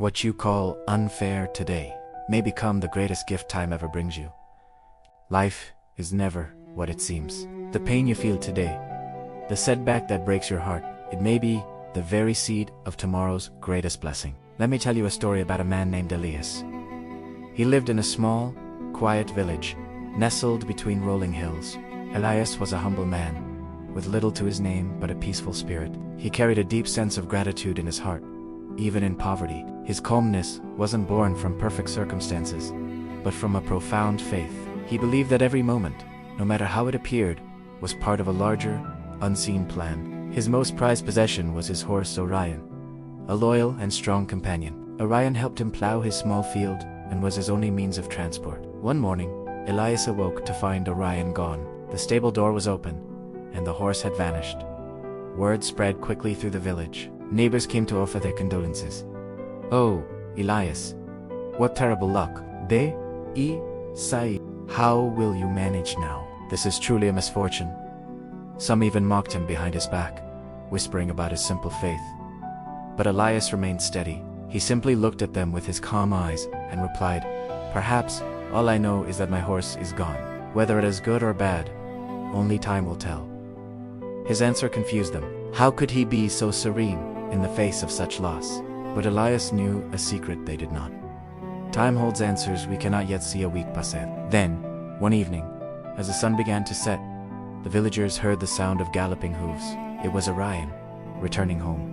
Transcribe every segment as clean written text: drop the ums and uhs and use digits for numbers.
What you call unfair today may become the greatest gift time ever brings you. Life is never what it seems. The pain you feel today, the setback that breaks your heart, it may be the very seed of tomorrow's greatest blessing. Let me tell you a story about a man named Elias. He lived in a small, quiet village, nestled between rolling hills. Elias was a humble man, with little to his name but a peaceful spirit. He carried a deep sense of gratitude in his heart, even in poverty. His calmness wasn't born from perfect circumstances, but from a profound faith. He believed that every moment, no matter how it appeared, was part of a larger, unseen plan. His most prized possession was his horse Orion, a loyal and strong companion. Orion helped him plow his small field and was his only means of transport. One morning, Elias awoke to find Orion gone. The stable door was open, and the horse had vanished. Word spread quickly through the village. Neighbors came to offer their condolences. "Oh, Elias, what terrible luck. How will you manage now? This is truly a misfortune." Some even mocked him behind his back, whispering about his simple faith. But Elias remained steady. He simply looked at them with his calm eyes and replied, "Perhaps all I know is that my horse is gone. Whether it is good or bad, only time will tell." His answer confused them. How could he be so serene in the face of such loss? But Elias knew a secret they did not. Time holds answers we cannot yet see. A week passed. Then, one evening, as the sun began to set, the villagers heard the sound of galloping hooves. It was Orion, returning home.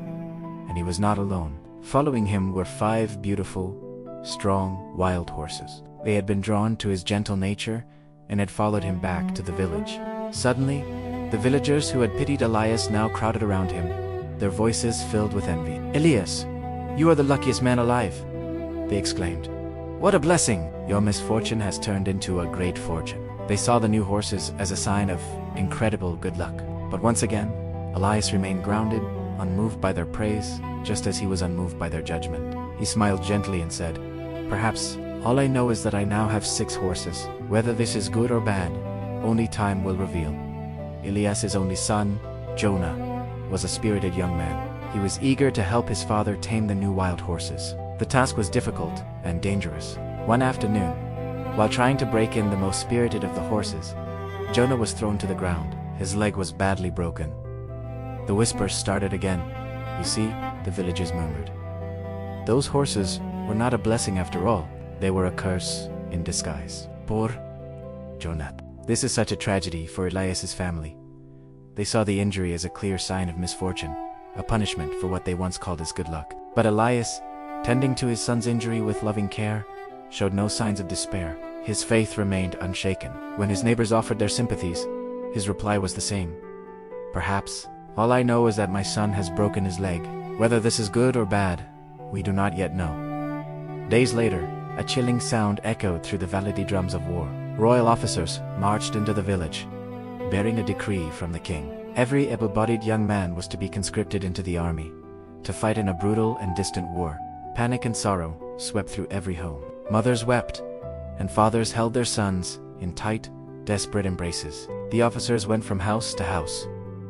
And he was not alone. Following him were 5 beautiful, strong, wild horses. They had been drawn to his gentle nature and had followed him back to the village. Suddenly, the villagers who had pitied Elias now crowded around him, their voices filled with envy. "Elias, you are the luckiest man alive," they exclaimed. "What a blessing! Your misfortune has turned into a great fortune." They saw the new horses as a sign of incredible good luck. But once again, Elias remained grounded, unmoved by their praise, just as he was unmoved by their judgment. He smiled gently and said, "Perhaps all I know is that I now have 6 horses. Whether this is good or bad, only time will reveal." Elias's only son, Jonah, was a spirited young man. He was eager to help his father tame the new wild horses. The task was difficult and dangerous. One afternoon, while trying to break in the most spirited of the horses, Jonah was thrown to the ground. His leg was badly broken. The whispers started again. "You see," the villagers murmured, "those horses were not a blessing after all. They were a curse in disguise." Poor Jonah. This is such a tragedy for Elias's family. They saw the injury as a clear sign of misfortune, a punishment for what they once called his good luck. But Elias, tending to his son's injury with loving care, showed no signs of despair. His faith remained unshaken. When his neighbors offered their sympathies, his reply was the same. "Perhaps all I know is that my son has broken his leg. Whether this is good or bad, we do not yet know." Days later, a chilling sound echoed through the valley drums of war. Royal officers marched into the village, bearing a decree from the king. Every able-bodied young man was to be conscripted into the army, to fight in a brutal and distant war. Panic and sorrow swept through every home. Mothers wept, and fathers held their sons in tight, desperate embraces. The officers went from house to house,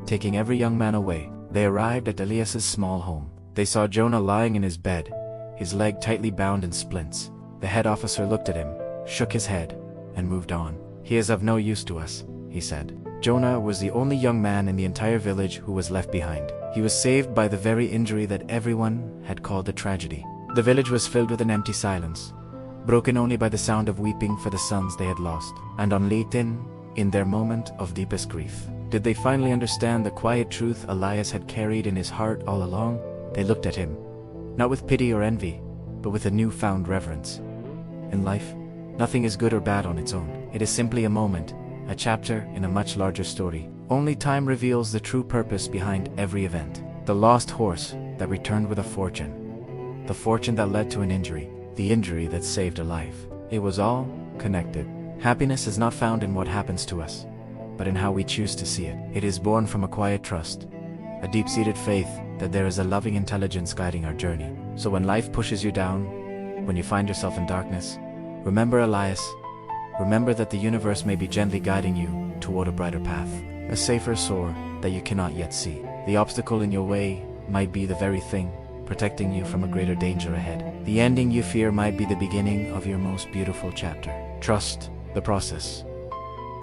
taking every young man away. They arrived at Elias's small home. They saw Jonah lying in his bed, his leg tightly bound in splints. The head officer looked at him, shook his head, and moved on. "He is of no use to us," he said. Jonah was the only young man in the entire village who was left behind. He was saved by the very injury that everyone had called a tragedy. The village was filled with an empty silence, broken only by the sound of weeping for the sons they had lost. And on Leighton, in their moment of deepest grief, did they finally understand the quiet truth Elias had carried in his heart all along? They looked at him, not with pity or envy, but with a newfound reverence. In life, nothing is good or bad on its own. It is simply a moment, a chapter in a much larger story. Only time reveals the true purpose behind every event. The lost horse that returned with a fortune. The fortune that led to an injury. The injury that saved a life. It was all connected. Happiness is not found in what happens to us, but in how we choose to see it. It is born from a quiet trust, a deep-seated faith that there is a loving intelligence guiding our journey. So when life pushes you down, when you find yourself in darkness, remember Elias. Remember that the universe may be gently guiding you toward a brighter path, a safer shore that you cannot yet see. The obstacle in your way might be the very thing protecting you from a greater danger ahead. The ending you fear might be the beginning of your most beautiful chapter. Trust the process.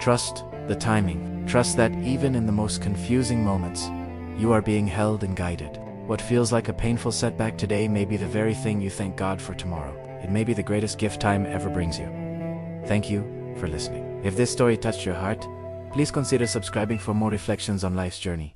Trust the timing. Trust that even in the most confusing moments, you are being held and guided. What feels like a painful setback today may be the very thing you thank God for tomorrow. It may be the greatest gift time ever brings you. Thank you for listening. If this story touched your heart, please consider subscribing for more reflections on life's journey.